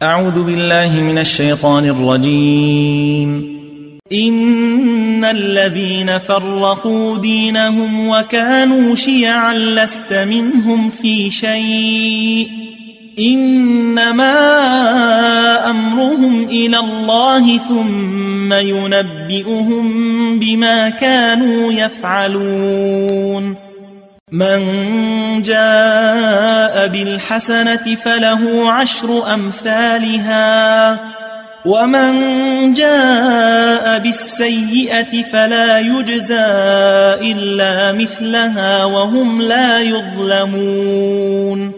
أعوذ بالله من الشيطان الرجيم. إن الذين فرقوا دينهم وكانوا شيعا لست منهم في شيء إنما أمرهم إلى الله ثم ينبئهم بما كانوا يفعلون. من جاء بالحسنة فله 10 أمثالها ومن جاء بالسيئة فلا يجزى إلا مثلها وهم لا يظلمون.